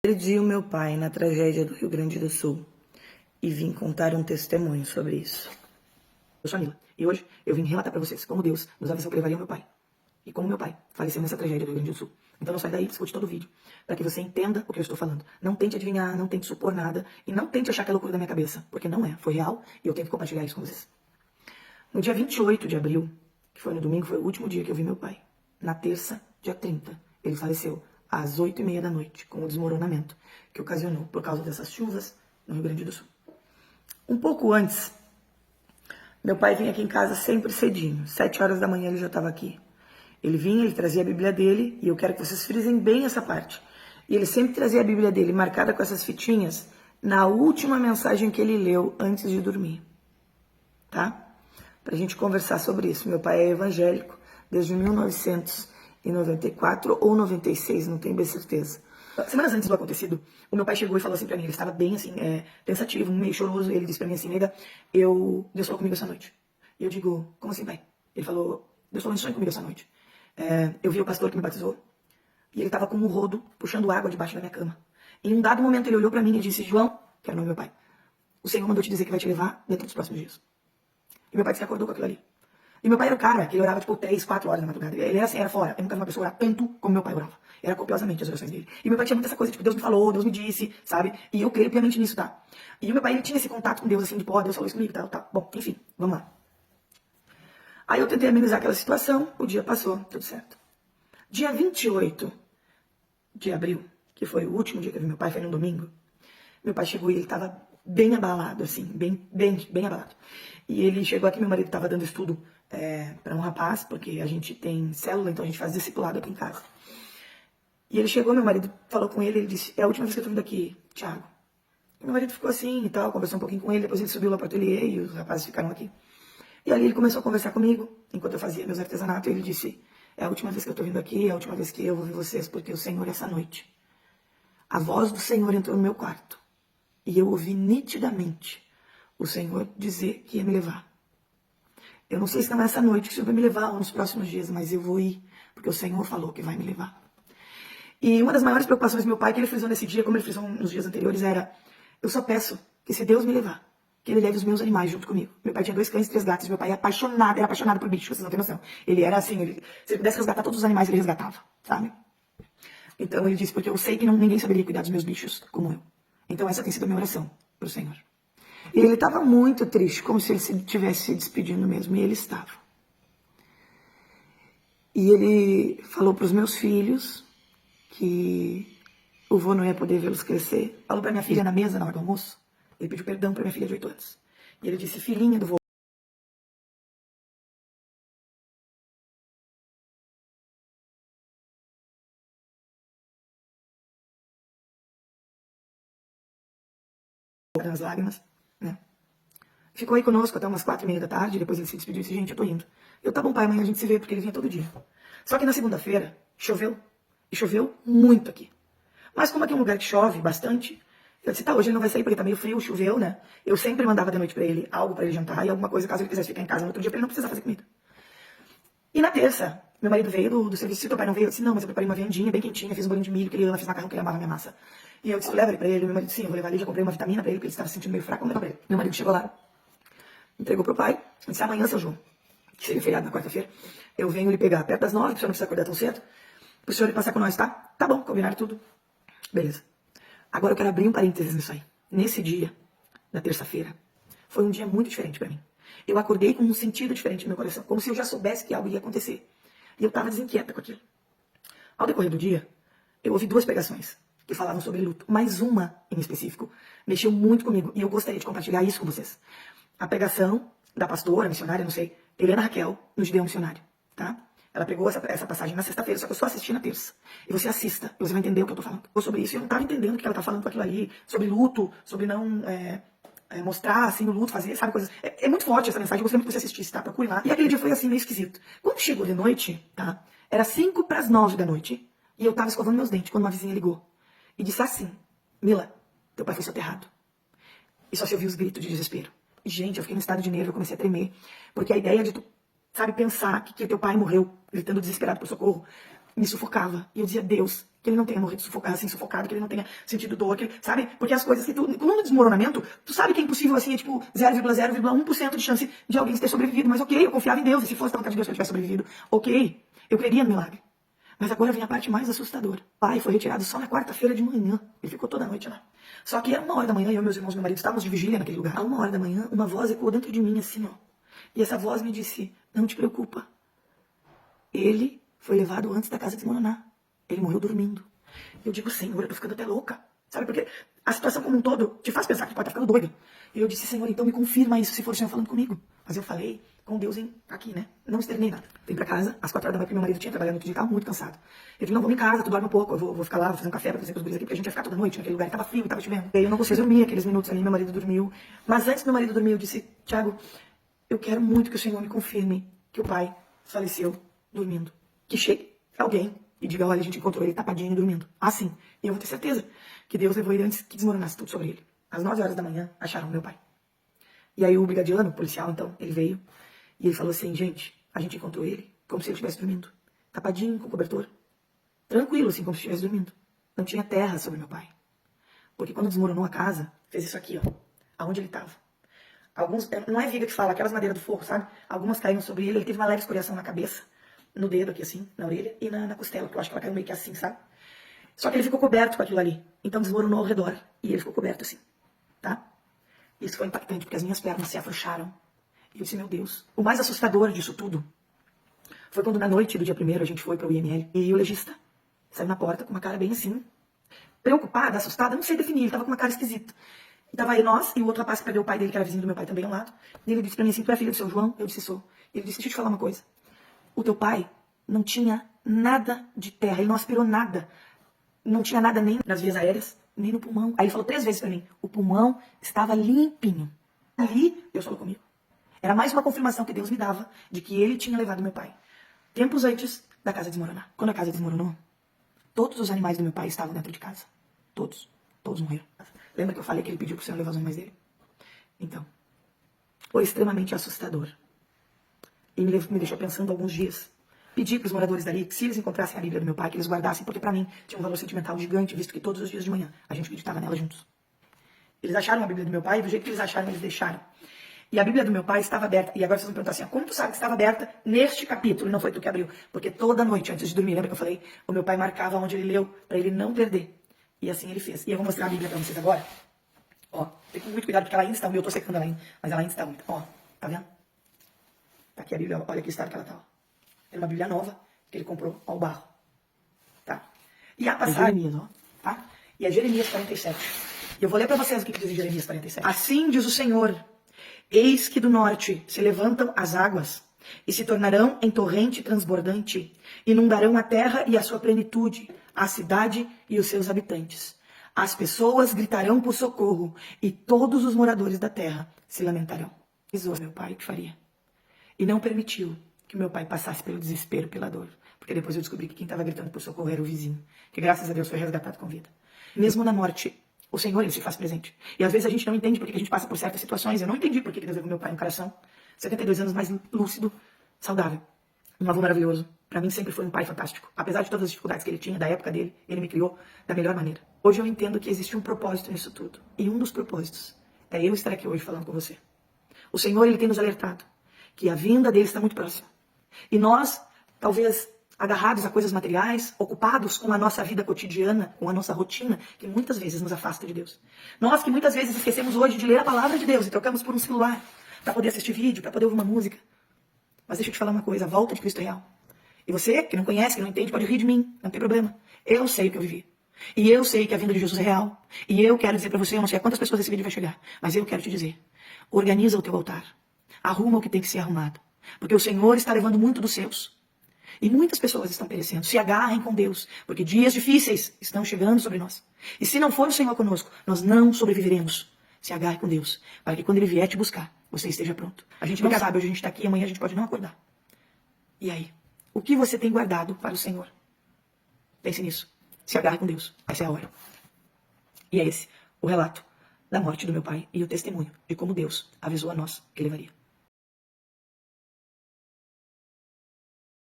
Perdi o meu pai na tragédia do Rio Grande do Sul e vim contar um testemunho sobre isso. Eu sou a Nila e hoje eu vim relatar para vocês como Deus nos avisou que levaria o meu pai e como meu pai faleceu nessa tragédia do Rio Grande do Sul. Então não sai daí, escute todo o vídeo para que você entenda o que eu estou falando. Não tente adivinhar, não tente supor nada e não tente achar que é loucura da minha cabeça, porque não é, foi real e eu tenho que compartilhar isso com vocês. No dia 28 de abril, que foi no domingo, foi o último dia que eu vi meu pai. Na terça, dia 30, ele faleceu às 8h30 da noite, com o desmoronamento que ocasionou por causa dessas chuvas no Rio Grande do Sul. Um pouco antes, meu pai vinha aqui em casa sempre cedinho, 7 horas da manhã ele já estava aqui. Ele vinha, ele trazia a Bíblia dele, e eu quero que vocês frisem bem essa parte. E ele sempre trazia a Bíblia dele marcada com essas fitinhas na última mensagem que ele leu antes de dormir. Tá? Pra gente conversar sobre isso. Meu pai é evangélico desde 1994 ou 96, não tenho bem certeza. Semanas antes do acontecido, o meu pai chegou e falou assim pra mim, ele estava bem assim, pensativo, meio choroso, e ele disse pra mim assim, nega, Deus falou comigo essa noite. E eu digo, como assim, pai? Ele falou, Deus falou em sonho comigo essa noite. Eu vi o pastor que me batizou, e ele estava com um rodo, puxando água debaixo da minha cama. Em um dado momento ele olhou pra mim e disse, João, que era o nome do meu pai, o Senhor mandou te dizer que vai te levar dentro dos próximos dias. E meu pai se acordou com aquilo ali. E meu pai era o cara que ele orava tipo 3, 4 horas na madrugada. Ele era assim, era fora. Eu nunca vi uma pessoa orar tanto como meu pai orava. Era copiosamente as orações dele. E meu pai tinha muito essa coisa, tipo, Deus me falou, Deus me disse, sabe? E eu creio piamente nisso, tá? E o meu pai, ele tinha esse contato com Deus, assim, de pô, Deus falou isso comigo, tá? Bom, enfim, vamos lá. Aí eu tentei amenizar aquela situação, o dia passou, tudo certo. Dia 28 de abril, que foi o último dia que eu vi meu pai, foi num domingo, meu pai chegou e ele tava bem abalado, assim, bem abalado. E ele chegou aqui, meu marido estava dando estudo para um rapaz, porque a gente tem célula, então a gente faz discipulado aqui em casa. E ele chegou, meu marido falou com ele, ele disse, é a última vez que eu tô vindo aqui, Thiago. E meu marido ficou assim e tal, conversou um pouquinho com ele, depois ele subiu lá pro ateliê e os rapazes ficaram aqui. E ali ele começou a conversar comigo, enquanto eu fazia meus artesanatos, e ele disse, é a última vez que eu tô vindo aqui, é a última vez que eu vou ver vocês, porque o Senhor, essa noite, a voz do Senhor entrou no meu quarto. E eu ouvi nitidamente o Senhor dizer que ia me levar. Eu não sei se não é essa noite que o Senhor vai me levar ou nos próximos dias, mas eu vou ir, porque o Senhor falou que vai me levar. E uma das maiores preocupações do meu pai, que ele frisou nesse dia, como ele frisou nos dias anteriores, era, eu só peço que se Deus me levar, que ele leve os meus animais junto comigo. Meu pai tinha 2 cães e 3 gatos, meu pai era apaixonado por bicho, vocês não têm noção. Ele era assim, se ele pudesse resgatar todos os animais, ele resgatava, sabe? Então ele disse, porque eu sei que ninguém saberia cuidar dos meus bichos como eu. Então essa tem sido a minha oração para o Senhor. E ele estava muito triste, como se ele estivesse se despedindo mesmo, e ele estava. E ele falou para os meus filhos que o vô não ia poder vê-los crescer. Falou para minha filha na mesa, na hora do almoço. Ele pediu perdão para minha filha de 8 anos. E ele disse, filhinha do vô, nas lágrimas, né? Ficou aí conosco até umas 4h30 da tarde, depois ele se despediu e disse, gente, eu tô indo. Eu, tá bom, pai, amanhã a gente se vê, porque ele vinha todo dia. Só que na segunda-feira, choveu, e choveu muito aqui. Mas como aqui é um lugar que chove bastante, eu disse, tá, hoje ele não vai sair porque tá meio frio, choveu, né? Eu sempre mandava de noite pra ele algo pra ele jantar e alguma coisa, caso ele quisesse ficar em casa no outro dia, pra ele não precisar fazer comida. E na terça, meu marido veio do serviço, se teu pai não veio, eu disse, não, mas eu preparei uma viandinha bem quentinha, fiz um bolinho de milho que ele ama, fiz macarrão que ele amava minha massa. E eu disse, leva ele pra ele, meu marido disse, sim, eu vou levar ele, já comprei uma vitamina pra ele, porque ele estava se sentindo meio fraco, vamos levar pra ele. Meu marido chegou lá, entregou pro pai, disse, amanhã, seu João, que seria feriado na quarta-feira, eu venho lhe pegar perto das 9, porque o senhor não precisa acordar tão cedo, pro senhor ir passar com nós, tá? Tá bom, combinaram tudo. Beleza. Agora eu quero abrir um parênteses nisso aí. Nesse dia, da terça-feira, foi um dia muito diferente pra mim. Eu acordei com um sentido diferente no meu coração, como se eu já soubesse que algo ia acontecer. E eu tava desinquieta com aquilo. Ao decorrer do dia, eu ouvi 2 pregações que falavam sobre luto, mas uma, em específico, mexeu muito comigo, e eu gostaria de compartilhar isso com vocês. A pregação da pastora, missionária, não sei, Helena Raquel, no Gideão Missionário, tá? Ela pegou essa passagem na sexta-feira, só que eu só assisti na terça. E você assista, e você vai entender o que eu tô falando. Ou sobre isso, eu não tava entendendo o que ela tá falando com aquilo ali, sobre luto, sobre não mostrar, assim, o luto, fazer, sabe, coisas. É muito forte essa mensagem, eu gostaria muito que você assistisse, tá? Procure lá. E aquele dia foi, assim, meio esquisito. Quando chegou de noite, tá? Era 8:55 da noite, e eu tava escovando meus dentes, quando uma vizinha ligou. E disse assim, Mila, teu pai foi soterrado. E só se ouviu os gritos de desespero. E, gente, eu fiquei no estado de nervo, eu comecei a tremer, porque a ideia de tu, sabe, pensar que teu pai morreu, gritando desesperado por socorro, me sufocava. E eu dizia, Deus, que ele não tenha morrido assim, sufocado, que ele não tenha sentido dor, que, sabe? Porque as coisas que no desmoronamento, tu sabe que é impossível, assim, é tipo 0,0,1% de chance de alguém ter sobrevivido, mas ok, eu confiava em Deus, e se fosse da vontade de Deus que eu tivesse sobrevivido, ok, eu creria no milagre. Mas agora vem a parte mais assustadora. O pai foi retirado só na quarta-feira de manhã, ele ficou toda a noite lá. Só que era 1h da manhã, eu, meus irmãos, meu marido, estávamos de vigília naquele lugar. A 1h da manhã, uma voz ecoou dentro de mim, assim, ó. E essa voz me disse, não te preocupa, ele foi levado antes da casa desmoronar. Ele morreu dormindo. Eu digo, Senhor, eu tô ficando até louca. Sabe, porque a situação como um todo te faz pensar que tu pode estar ficando doida. E eu disse, Senhor, então me confirma isso, se for o Senhor falando comigo. Mas eu falei com Deus aqui, né? Não externei nada. Vim pra casa, às 4h da manhã, porque meu marido tinha trabalhado no outro dia, tava muito cansado. Eu disse, não, vamos em casa, tu dorme um pouco, eu vou ficar lá, vou fazer um café pra fazer com os guris aqui, porque a gente ia ficar toda noite naquele lugar, e tava frio, e tava chovendo. E aí eu não consegui dormir aqueles minutos ali, meu marido dormiu. Mas antes do meu marido dormir, eu disse, Tiago, eu quero muito que o Senhor me confirme que o pai faleceu dormindo. Que chegue alguém e diga, olha, a gente encontrou ele tapadinho dormindo. Ah, sim. E eu vou ter certeza que Deus levou ele antes que desmoronasse tudo sobre ele. Às 9h da manhã, acharam meu pai. E aí o brigadiano, o policial, então, ele veio e ele falou assim, gente, a gente encontrou ele como se ele estivesse dormindo. Tapadinho, com cobertor. Tranquilo, assim, como se estivesse dormindo. Não tinha terra sobre meu pai. Porque quando desmoronou a casa, fez isso aqui, ó. Aonde ele estava. Alguns, não é viga que fala, aquelas madeiras do forro, sabe? Algumas caíram sobre ele, ele teve uma leve escoriação na cabeça, no dedo aqui assim, na orelha e na costela, que eu acho que ela caiu meio que assim, sabe? Só que ele ficou coberto com aquilo ali, então desmoronou ao redor e ele ficou coberto assim, tá? Isso foi impactante, porque as minhas pernas se afrouxaram. E eu disse, meu Deus. O mais assustador disso tudo foi quando na noite do dia 1º a gente foi para o IML e o legista saiu na porta com uma cara bem assim, preocupada, assustada, não sei definir, ele tava com uma cara esquisita. E tava aí nós e o outro rapaz que perdeu o pai dele, que era vizinho do meu pai também ao lado. E ele disse pra mim assim, tu é filha do seu João? Eu disse, sou. Ele disse, deixa eu te falar uma coisa. O teu pai não tinha nada de terra, ele não aspirou nada. Não tinha nada nem nas vias aéreas, nem no pulmão. Aí ele falou 3 vezes pra mim, o pulmão estava limpinho. Ali, Deus falou comigo. Era mais uma confirmação que Deus me dava de que ele tinha levado meu pai. Tempos antes da casa desmoronar. Quando a casa desmoronou, todos os animais do meu pai estavam dentro de casa. Todos. Todos morreram. Lembra que eu falei que ele pediu pro Senhor levar os animais dele? Então, foi extremamente assustador. E me deixou pensando alguns dias. Pedi para os moradores dali que se eles encontrassem a Bíblia do meu pai, que eles guardassem, porque para mim tinha um valor sentimental gigante, visto que todos os dias de manhã a gente meditava nela juntos. Eles acharam a Bíblia do meu pai e do jeito que eles acharam, eles deixaram. E a Bíblia do meu pai estava aberta. E agora vocês vão perguntar assim, como tu sabe que estava aberta neste capítulo? E não foi tu que abriu. Porque toda noite, antes de dormir, lembra que eu falei? O meu pai marcava onde ele leu, para ele não perder. E assim ele fez. E eu vou mostrar a Bíblia para vocês agora. Ó, tem muito cuidado porque ela ainda está úmida. Eu tô secando ela ainda, mas ela ainda está úmida. Ó, tá vendo? Tá aqui a Bíblia, olha que estado que ela tá. Ó. É uma Bíblia nova que ele comprou ao barro. Tá? E a passagem, Jeremias, ó, tá? E é Jeremias 47. E eu vou ler para vocês o que diz em Jeremias 47. Assim diz o Senhor, eis que do norte se levantam as águas e se tornarão em torrente transbordante, inundarão a terra e a sua plenitude, a cidade e os seus habitantes. As pessoas gritarão por socorro e todos os moradores da terra se lamentarão. Avisou meu pai que faria. E não permitiu que meu pai passasse pelo desespero, pela dor. Porque depois eu descobri que quem estava gritando por socorro era o vizinho, que graças a Deus foi resgatado com vida. Mesmo na morte, o Senhor, ele se faz presente. E às vezes a gente não entende por que a gente passa por certas situações. Eu não entendi por que Deus levou meu pai no coração. 72 anos mais lúcido, saudável. Um avô maravilhoso. Para mim sempre foi um pai fantástico. Apesar de todas as dificuldades que ele tinha, da época dele, ele me criou da melhor maneira. Hoje eu entendo que existe um propósito nisso tudo. E um dos propósitos é eu estar aqui hoje falando com você. O Senhor, ele tem nos alertado que a vinda dele está muito próxima. E nós, talvez agarrados a coisas materiais, ocupados com a nossa vida cotidiana, com a nossa rotina, que muitas vezes nos afasta de Deus. Nós que muitas vezes esquecemos hoje de ler a palavra de Deus e trocamos por um celular para poder assistir vídeo, para poder ouvir uma música. Mas deixa eu te falar uma coisa, a volta de Cristo é real. E você, que não conhece, que não entende, pode rir de mim, não tem problema. Eu sei o que eu vivi. E eu sei que a vinda de Jesus é real. E eu quero dizer para você, eu não sei a quantas pessoas esse vídeo vai chegar, mas eu quero te dizer, organiza o teu altar. Arruma o que tem que ser arrumado. Porque o Senhor está levando muito dos seus. E muitas pessoas estão perecendo. Se agarrem com Deus. Porque dias difíceis estão chegando sobre nós. E se não for o Senhor conosco, nós não sobreviveremos. Se agarre com Deus. Para que quando Ele vier te buscar, você esteja pronto. A gente não sabe, hoje a gente está aqui, amanhã a gente pode não acordar. E aí? O que você tem guardado para o Senhor? Pense nisso. Se agarre com Deus. Essa é a hora. E é esse o relato da morte do meu pai e o testemunho de como Deus avisou a nós que levaria.